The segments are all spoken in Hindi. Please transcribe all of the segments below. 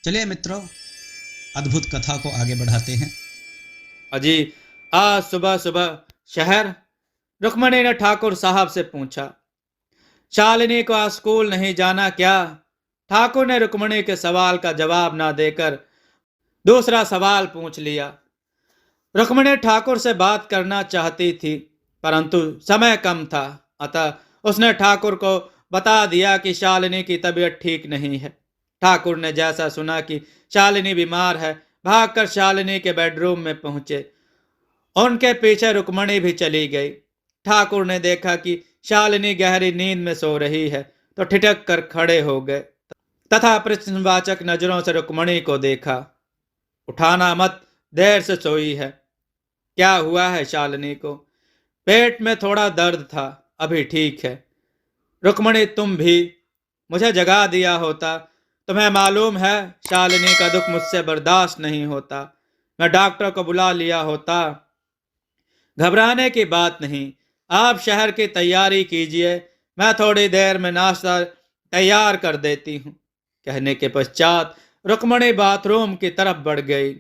चलिए मित्रों, अद्भुत कथा को आगे बढ़ाते हैं। अजी, आज सुबह सुबह शहर। रुक्मणी ने ठाकुर साहब से पूछा, शालिनी को आज स्कूल नहीं जाना क्या? ठाकुर ने रुक्मणी के सवाल का जवाब ना देकर दूसरा सवाल पूछ लिया। रुक्मणी ठाकुर से बात करना चाहती थी, परंतु समय कम था, अतः उसने ठाकुर को बता दिया कि शालिनी की तबीयत ठीक नहीं है। ठाकुर ने जैसा सुना कि शालिनी बीमार है, भागकर शालिनी के बेडरूम में पहुंचे। उनके पीछे रुक्मणी भी चली गई। ठाकुर ने देखा कि शालिनी गहरी नींद में सो रही है, तो ठिठक कर खड़े हो गए तथा प्रश्नवाचक नजरों से रुक्मणी को देखा। उठाना मत, देर से सोई है। क्या हुआ है शालिनी को? पेट में थोड़ा दर्द था, अभी ठीक है। रुक्मणी, तुम भी मुझे जगा दिया होता। तुम्हें मालूम है शालिनी का दुख मुझसे बर्दाश्त नहीं होता। मैं डॉक्टर को बुला लिया होता। घबराने की बात नहीं, आप शहर की तैयारी कीजिए, मैं थोड़ी देर में नाश्ता तैयार कर देती हूँ। कहने के पश्चात रुक्मणी बाथरूम की तरफ बढ़ गई।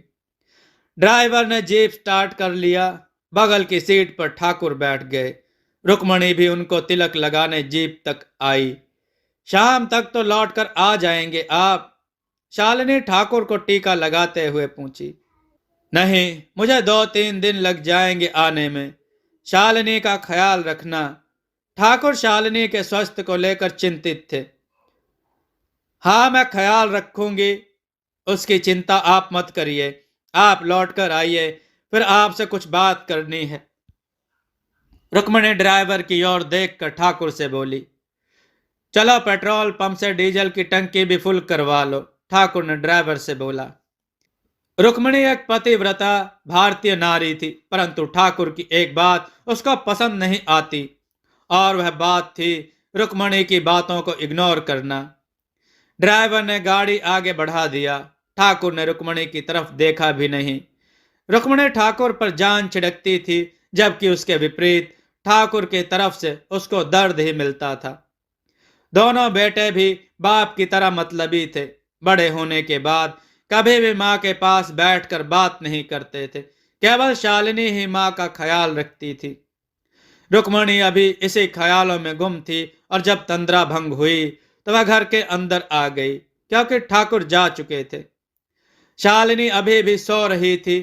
ड्राइवर ने जीप स्टार्ट कर लिया। बगल की सीट पर ठाकुर बैठ गए। रुक्मणी भी उनको तिलक लगाने जीप तक आई। शाम तक तो लौट कर आ जाएंगे आप? शालिनी ठाकुर को टीका लगाते हुए पूछी। नहीं, मुझे 2-3 दिन लग जाएंगे आने में। शालिनी का ख्याल रखना। ठाकुर शालिनी के स्वास्थ्य को लेकर चिंतित थे। हाँ, मैं ख्याल रखूंगी, उसकी चिंता आप मत करिए। आप लौट कर आइए, फिर आपसे कुछ बात करनी है। रुक्मणी ड्राइवर की ओर देखकर ठाकुर से बोली, चलो पेट्रोल पंप से डीजल की टंकी भी फुल करवा लो। ठाकुर ने ड्राइवर से बोला। रुक्मणी एक पतिव्रता भारतीय नारी थी, परंतु ठाकुर की एक बात उसको पसंद नहीं आती, और वह बात थी रुक्मणी की बातों को इग्नोर करना। ड्राइवर ने गाड़ी आगे बढ़ा दिया। ठाकुर ने रुक्मणी की तरफ देखा भी नहीं। रुक्मणी ठाकुर पर जान छिड़कती थी, जबकि उसके विपरीत ठाकुर की तरफ से उसको दर्द ही मिलता था। दोनों बेटे भी बाप की तरह मतलबी थे। बड़े होने के बाद कभी भी माँ के पास बैठकर बात नहीं करते थे। केवल शालिनी ही माँ का ख्याल रखती थी। रुक्मणी अभी इसी ख्यालों में गुम थी, और जब तंद्रा भंग हुई तो वह घर के अंदर आ गई, क्योंकि ठाकुर जा चुके थे। शालिनी अभी भी सो रही थी।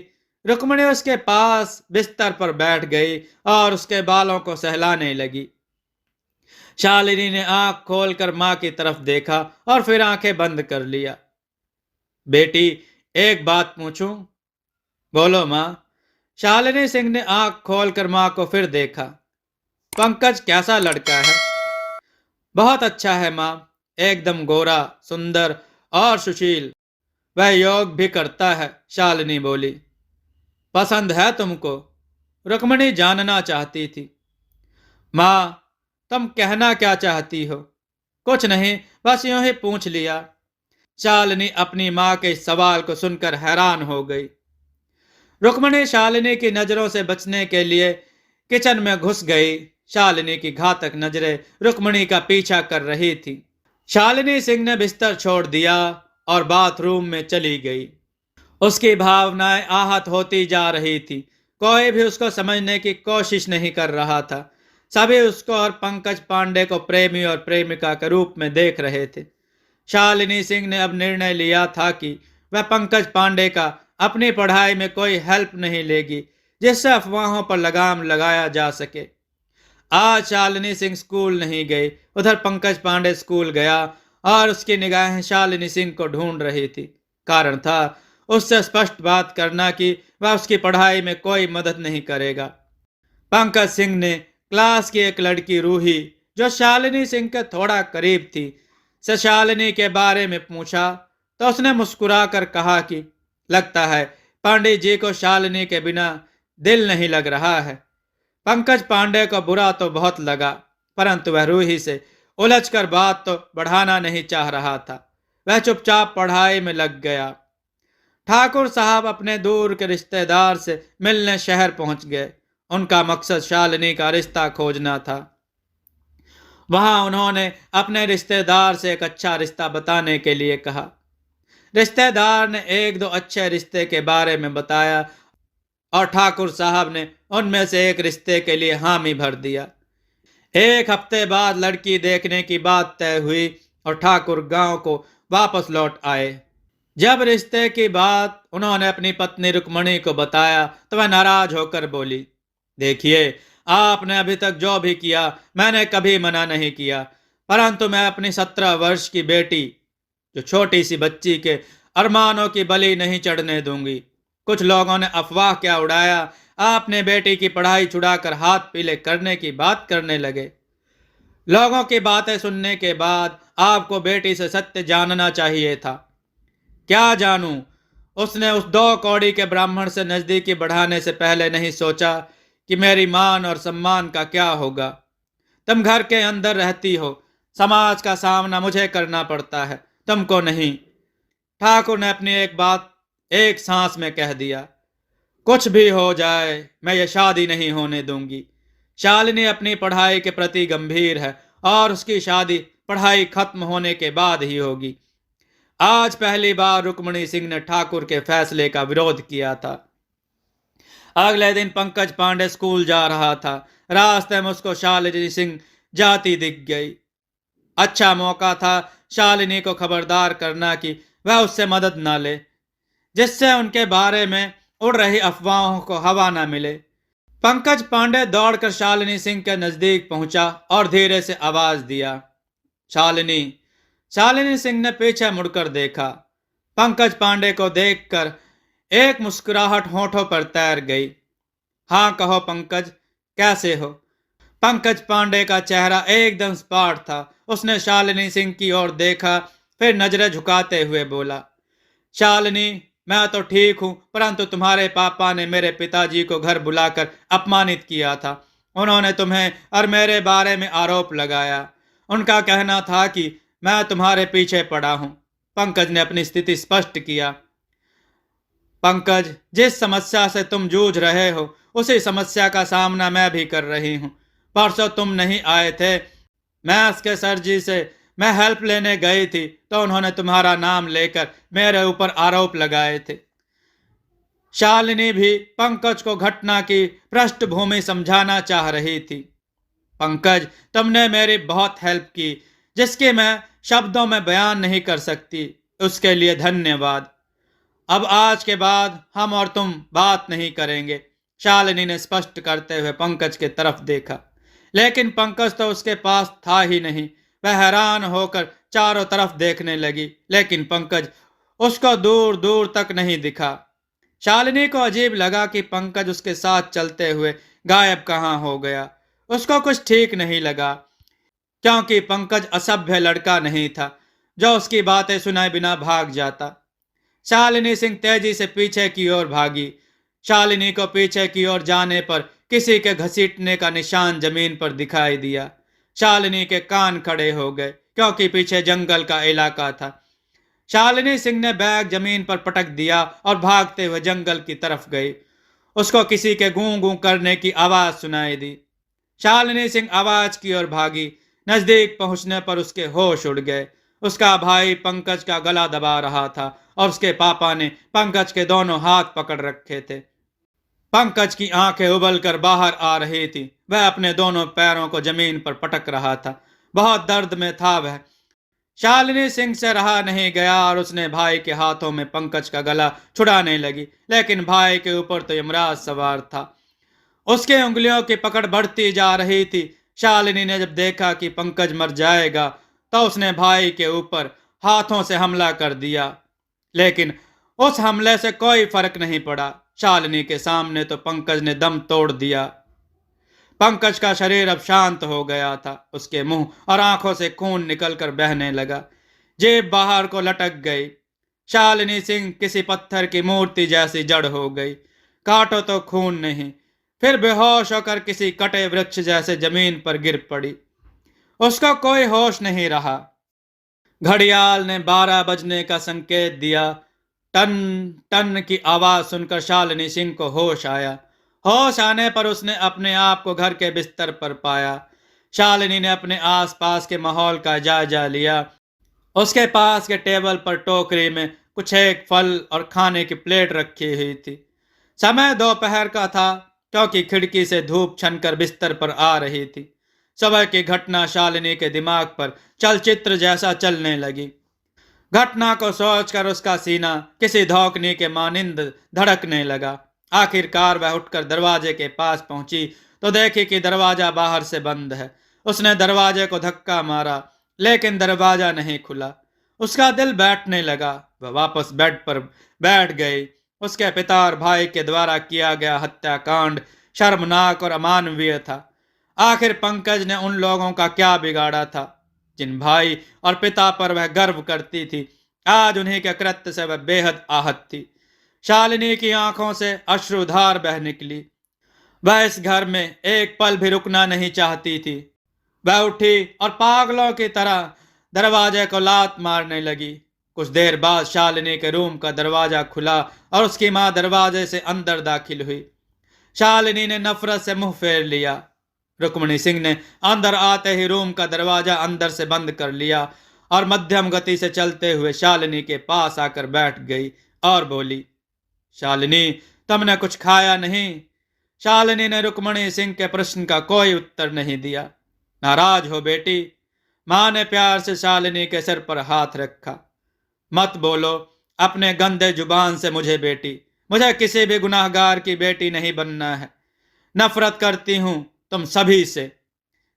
रुक्मणी उसके पास बिस्तर पर बैठ गई और उसके बालों को सहलाने लगी। शालिनी ने आंख खोलकर मां की तरफ देखा और फिर आंखें बंद कर लिया। बेटी, एक बात पूछूं? बोलो मां। शालिनी सिंह ने आंख खोलकर मां को फिर देखा। पंकज कैसा लड़का है? बहुत अच्छा है मां, एकदम गोरा, सुंदर और सुशील। वह योग भी करता है। शालिनी बोली। पसंद है तुमको? रुक्मणी जानना चाहती थी। मां, तुम कहना क्या चाहती हो? कुछ नहीं, बस यूं ही पूछ लिया। शालिनी अपनी मां के इस सवाल को सुनकर हैरान हो गई। रुक्मणी शालिनी की नजरों से बचने के लिए किचन में घुस गई। शालिनी की घातक नजरें रुक्मणी का पीछा कर रही थी। शालिनी सिंह ने बिस्तर छोड़ दिया और बाथरूम में चली गई। उसकी भावनाएं आहत होती जा रही थी। कोई भी उसको समझने की कोशिश नहीं कर रहा था। सभी उसको और पंकज पांडे को प्रेमी और प्रेमिका के रूप में देख रहे थे। शालिनी सिंह ने अब निर्णय लिया था कि वह पंकज पांडे का अपनी पढ़ाई में कोई हेल्प नहीं लेगी, जिससे अफवाहों पर लगाम लगाया जा सके। आज शालिनी सिंह स्कूल नहीं गई, उधर पंकज पांडे स्कूल गया और उसकी निगाहें शालिनी सिंह को ढूंढ रही थी। कारण था उससे स्पष्ट बात करना कि वह उसकी पढ़ाई में कोई मदद नहीं करेगा। पंकज सिंह ने क्लास की एक लड़की रूही, जो शालिनी सिंह के थोड़ा करीब थी, से शालिनी के बारे में पूछा, तो उसने मुस्कुराकर कहा कि लगता है पांडे जी को शालिनी के बिना दिल नहीं लग रहा है। पंकज पांडे को बुरा तो बहुत लगा, परंतु वह रूही से उलझकर बात तो बढ़ाना नहीं चाह रहा था। वह चुपचाप पढ़ाई में लग गया। ठाकुर साहब अपने दूर के रिश्तेदार से मिलने शहर पहुंच गए। उनका मकसद शालिनी का रिश्ता खोजना था। वहां उन्होंने अपने रिश्तेदार से एक अच्छा रिश्ता बताने के लिए कहा। रिश्तेदार ने एक दो अच्छे रिश्ते के बारे में बताया और ठाकुर साहब ने उनमें से एक रिश्ते के लिए हामी भर दिया। एक हफ्ते बाद लड़की देखने की बात तय हुई और ठाकुर गांव को वापस लौट आए। जब रिश्ते की बात उन्होंने अपनी पत्नी रुक्मणी को बताया तो वह नाराज होकर बोली, देखिए, आपने अभी तक जो भी किया मैंने कभी मना नहीं किया, परंतु मैं अपनी 17 वर्ष की बेटी, जो छोटी सी बच्ची के अरमानों की बलि नहीं चढ़ने दूंगी। कुछ लोगों ने अफवाह क्या उड़ाया, आपने बेटी की पढ़ाई छुड़ाकर हाथ पीले करने की बात करने लगे। लोगों की बातें सुनने के बाद आपको बेटी से सत्य जानना चाहिए था। क्या जानूं, उसने उस 2 कौड़ी के ब्राह्मण से नजदीकी बढ़ाने से पहले नहीं सोचा कि मेरी मान और सम्मान का क्या होगा। तुम घर के अंदर रहती हो, समाज का सामना मुझे करना पड़ता है, तुमको नहीं। ठाकुर ने अपनी एक बात एक सांस में कह दिया, कुछ भी हो जाए मैं ये शादी नहीं होने दूंगी। शालिनी अपनी पढ़ाई के प्रति गंभीर है और उसकी शादी पढ़ाई खत्म होने के बाद ही होगी। आज पहली बार रुक्मणी सिंह ने ठाकुर के फैसले का विरोध किया था। अगले दिन पंकज पांडे स्कूल जा रहा था। रास्ते में उसको शालिनी सिंह जाती दिख गई। अच्छा मौका था शालिनी को खबरदार करना कि वह उससे मदद न ले, जिससे उनके बारे में उड़ रही अफवाहों को हवा न मिले। पंकज पांडे दौड़कर शालिनी सिंह के नजदीक पहुंचा और धीरे से आवाज दिया, शालिनी। शालिनी सिंह ने पीछे मुड़कर देखा। पंकज पांडे को देखकर एक मुस्कुराहट होठों पर तैर गई। हाँ कहो पंकज, कैसे हो? पंकज पांडे का चेहरा एकदम सपाट था। उसने शालिनी सिंह की ओर देखा, फिर नजरें झुकाते हुए बोला, शालिनी, मैं तो ठीक हूं, परंतु तुम्हारे पापा ने मेरे पिताजी को घर बुलाकर अपमानित किया था। उन्होंने तुम्हें और मेरे बारे में आरोप लगाया। उनका कहना था कि मैं तुम्हारे पीछे पड़ा हूं। पंकज ने अपनी स्थिति स्पष्ट किया। पंकज, जिस समस्या से तुम जूझ रहे हो उसी समस्या का सामना मैं भी कर रही हूं। परसों तुम नहीं आए थे, मैथ्स के सर जी से मैं हेल्प लेने गई थी तो उन्होंने तुम्हारा नाम लेकर मेरे ऊपर आरोप लगाए थे। शालिनी भी पंकज को घटना की पृष्ठभूमि समझाना चाह रही थी। पंकज, तुमने मेरी बहुत हेल्प की, जिसकी मैं शब्दों में बयान नहीं कर सकती। उसके लिए धन्यवाद। अब आज के बाद हम और तुम बात नहीं करेंगे। शालिनी ने स्पष्ट करते हुए पंकज की तरफ देखा, लेकिन पंकज तो उसके पास था ही नहीं। वह हैरान होकर चारों तरफ देखने लगी, लेकिन पंकज उसको दूर दूर तक नहीं दिखा। शालिनी को अजीब लगा कि पंकज उसके साथ चलते हुए गायब कहाँ हो गया। उसको कुछ ठीक नहीं लगा, क्योंकि पंकज असभ्य लड़का नहीं था जो उसकी बातें सुनाए बिना भाग जाता। शालिनी सिंह तेजी से पीछे की ओर भागी। शालिनी को पीछे की ओर जाने पर किसी के घसीटने का निशान जमीन पर दिखाई दिया। शालिनी के कान खड़े हो गए, क्योंकि पीछे जंगल का इलाका था। शालिनी सिंह ने बैग जमीन पर पटक दिया और भागते हुए जंगल की तरफ गई। उसको किसी के गूं गूं करने की आवाज सुनाई दी। शालिनी सिंह आवाज की ओर भागी। नजदीक पहुंचने पर उसके होश उड़ गए। उसका भाई पंकज का गला दबा रहा था और उसके पापा ने पंकज के दोनों हाथ पकड़ रखे थे। पंकज की आंखें उबल कर बाहर आ रही थी। वह अपने दोनों पैरों को जमीन पर पटक रहा था। बहुत दर्द में था वह। शालिनी सिंह से रहा नहीं गया और उसने भाई के हाथों में पंकज का गला छुड़ाने लगी, लेकिन भाई के ऊपर तो यमराज सवार था। उसके उंगलियों की पकड़ बढ़ती जा रही थी। शालिनी ने जब देखा कि पंकज मर जाएगा तो उसने भाई के ऊपर हाथों से हमला कर दिया, लेकिन उस हमले से कोई फर्क नहीं पड़ा। शालिनी के सामने तो पंकज ने दम तोड़ दिया। पंकज का शरीर अब शांत हो गया था। उसके मुंह और आंखों से खून निकलकर बहने लगा। जेब बाहर को लटक गई। शालिनी सिंह किसी पत्थर की मूर्ति जैसी जड़ हो गई। काटो तो खून नहीं। फिर बेहोश होकर किसी कटे वृक्ष जैसे जमीन पर गिर पड़ी। उसका कोई होश नहीं रहा। घड़ियाल ने 12 बजने का संकेत दिया। टन टन की आवाज सुनकर शालिनी सिंह को होश आया। होश आने पर उसने अपने आप को घर के बिस्तर पर पाया। शालिनी ने अपने आसपास के माहौल का जायजा लिया। उसके पास के टेबल पर टोकरी में कुछ एक फल और खाने की प्लेट रखी हुई थी। समय दोपहर का था, क्योंकि खिड़की से धूप छनकर बिस्तर पर आ रही थी। सुबह की घटना शालिनी के दिमाग पर चलचित्र जैसा चलने लगी। घटना को सोचकर उसका सीना किसी धौंकने के मानिंद धड़कने लगा। आखिरकार वह उठकर दरवाजे के पास पहुंची तो देखी कि दरवाजा बाहर से बंद है। उसने दरवाजे को धक्का मारा, लेकिन दरवाजा नहीं खुला। उसका दिल बैठने लगा। वह वापस बेड पर बैठ गई। उसके पिता और भाई के द्वारा किया गया हत्याकांड शर्मनाक और अमानवीय था। आखिर पंकज ने उन लोगों का क्या बिगाड़ा था जिन भाई और पिता पर वह गर्व करती थी? आज उन्हीं के कृत्य से वह बेहद आहत थी। शालिनी की आंखों से अश्रुधार बह निकली। वह इस घर में एक पल भी रुकना नहीं चाहती थी। वह उठी और पागलों की तरह दरवाजे को लात मारने लगी। कुछ देर बाद शालिनी के रूम का दरवाजा खुला और उसकी मां दरवाजे से अंदर दाखिल हुई। शालिनी ने नफरत से मुंह फेर लिया। रुक्मणी सिंह ने अंदर आते ही रूम का दरवाजा अंदर से बंद कर लिया और मध्यम गति से चलते हुए शालिनी के पास आकर बैठ गई और बोली, शालिनी, तुमने कुछ खाया नहीं? शालिनी ने रुक्मणी सिंह के प्रश्न का कोई उत्तर नहीं दिया। नाराज हो बेटी? मां ने प्यार से शालिनी के सिर पर हाथ रखा। मत बोलो अपने गंदे जुबान से मुझे बेटी। मुझे किसी भी गुनाहगार की बेटी नहीं बनना है। नफरत करती हूं तुम सभी से।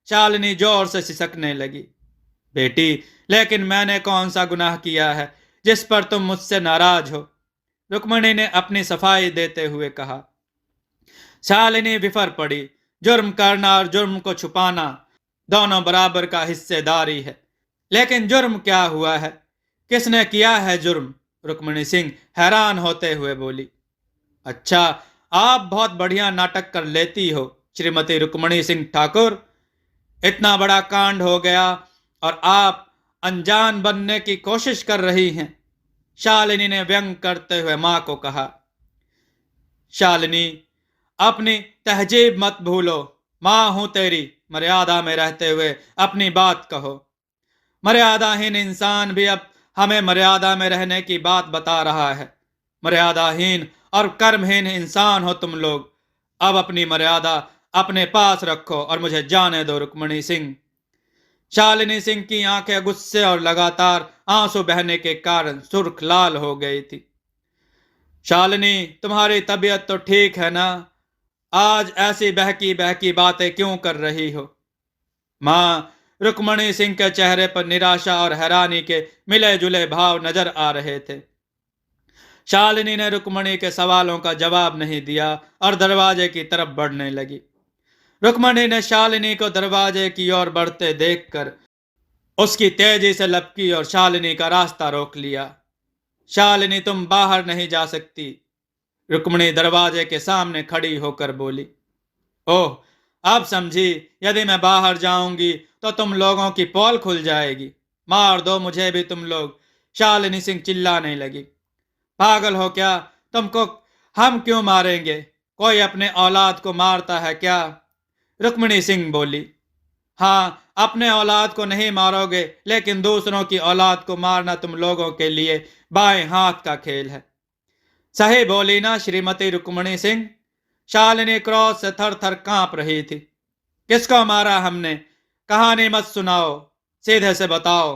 शालिनी जोर से सिसकने लगी। बेटी, लेकिन मैंने कौन सा गुनाह किया है जिस पर तुम मुझसे नाराज हो? रुक्मणी ने अपनी सफाई देते हुए कहा। शालिनी विफर पड़ी। जुर्म करना और जुर्म को छुपाना दोनों बराबर का हिस्सेदारी है। लेकिन जुर्म क्या हुआ है? किसने किया है जुर्म? रुक्मणी सिंह हैरान होते हुए बोली। अच्छा, आप बहुत बढ़िया नाटक कर लेती हो श्रीमती रुक्मणी सिंह ठाकुर। इतना बड़ा कांड हो गया और आप अनजान बनने की कोशिश कर रही हैं। शालिनी ने व्यंग करते हुए मां को कहा। शालिनी, अपनी तहजीब मत भूलो। मां हूं तेरी, मर्यादा में रहते हुए अपनी बात कहो। मर्यादाहीन इंसान भी अब हमें मर्यादा में रहने की बात बता रहा है। मर्यादाहीन और कर्महीन इंसान हो तुम लोग। अब अपनी मर्यादा अपने पास रखो और मुझे जाने दो रुक्मणी सिंह। शालिनी सिंह की आंखें गुस्से और लगातार आंसू बहने के कारण सुर्ख लाल हो गई थी। शालिनी, तुम्हारी तबीयत तो ठीक है ना? आज ऐसी बहकी बहकी बातें क्यों कर रही हो? मां, रुक्मणी सिंह के चेहरे पर निराशा और हैरानी के मिले जुले भाव नजर आ रहे थे। शालिनी ने रुक्मणी के सवालों का जवाब नहीं दिया और दरवाजे की तरफ बढ़ने लगी। रुक्मणी ने शालिनी को दरवाजे की ओर बढ़ते देखकर उसकी तेजी से लपकी और शालिनी का रास्ता रोक लिया। शालिनी, तुम बाहर नहीं जा सकती। रुक्मणी दरवाजे के सामने खड़ी होकर बोली। ओह, अब समझी। यदि मैं बाहर जाऊंगी तो तुम लोगों की पोल खुल जाएगी। मार दो मुझे भी तुम लोग। शालिनी सिंह चिल्लाने लगी। पागल हो क्या? तुमको हम क्यों मारेंगे? कोई अपने औलाद को मारता है क्या? रुक्मणी सिंह बोली। हाँ, अपने औलाद को नहीं मारोगे, लेकिन दूसरों की औलाद को मारना तुम लोगों के लिए बाएं हाथ का खेल है। सही बोली ना श्रीमती रुक्मणी सिंह? शालिनी क्रोध से थर थर कांप रही थी। किसको मारा हमने? कहानी मत सुनाओ, सीधे से बताओ।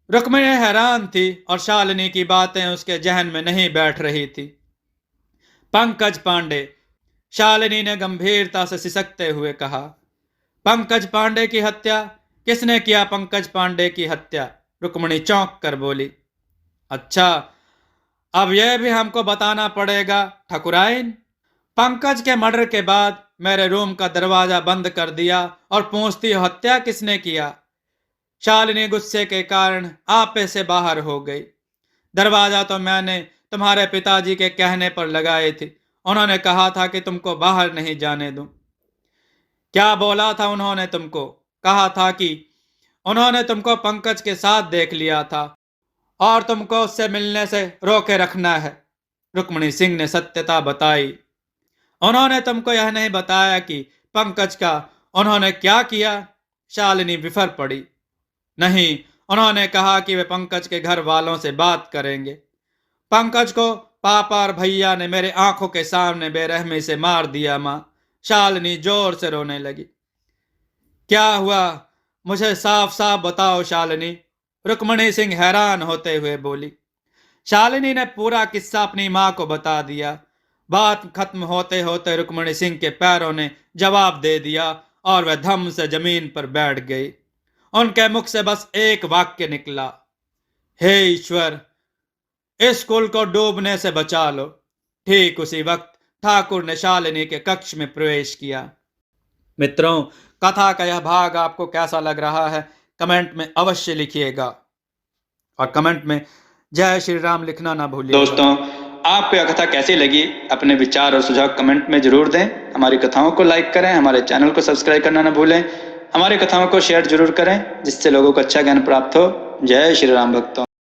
रुक्मणी हैरान थी और शालिनी की बातें उसके जहन में नहीं बैठ रही थी। पंकज पांडे, शालिनी ने गंभीरता से सिसकते हुए कहा। पंकज पांडे की हत्या? किसने किया पंकज पांडे की हत्या? रुक्मणी चौंक कर बोली। अच्छा, अब यह भी हमको बताना पड़ेगा ठकुराइन। पंकज के मर्डर के बाद मेरे रूम का दरवाजा बंद कर दिया और पूछती हो हत्या किसने किया? शालिनी गुस्से के कारण आपे से बाहर हो गई। दरवाजा तो मैंने तुम्हारे पिताजी के कहने पर लगाए थे। उन्होंने कहा था कि तुमको बाहर नहीं जाने दूं। क्या बोला था उन्होंने तुमको? कहा था कि उन्होंने तुमको पंकज के साथ देख लिया था और तुमको उससे मिलने से रोके रखना है। रुक्मणी सिंह ने सत्यता बताई। उन्होंने तुमको यह नहीं बताया कि पंकज का उन्होंने क्या किया? शालिनी विफर पड़ी। नहीं, उन्होंने कहा कि वे पंकज के घर वालों से बात करेंगे। पंकज को पापा और भैया ने मेरे आंखों के सामने बेरहमी से मार दिया माँ। शालिनी जोर से रोने लगी। क्या हुआ, मुझे साफ साफ बताओ शालिनी, रुक्मणी सिंह हैरान होते हुए बोली। शालिनी ने पूरा किस्सा अपनी माँ को बता दिया। बात खत्म होते होते रुक्मणी सिंह के पैरों ने जवाब दे दिया और वह धम से जमीन पर बैठ गई। उनके मुख से बस एक वाक्य निकला, हे ईश्वर, इस कुल को डूबने से बचा लो। ठीक उसी वक्त ठाकुर ने शालिनी के कक्ष में प्रवेश किया। मित्रों, कथा का यह भाग आपको कैसा लग रहा है कमेंट में अवश्य लिखिएगा और कमेंट में जय श्री राम लिखना ना भूलिए। दोस्तों, आपको यह कथा कैसी लगी अपने विचार और सुझाव कमेंट में जरूर दें। हमारी कथाओं को लाइक करें, हमारे चैनल को सब्सक्राइब करना ना भूलें, हमारी कथाओं को शेयर जरूर करें जिससे लोगों को अच्छा ज्ञान प्राप्त हो। जय श्री राम भक्तों।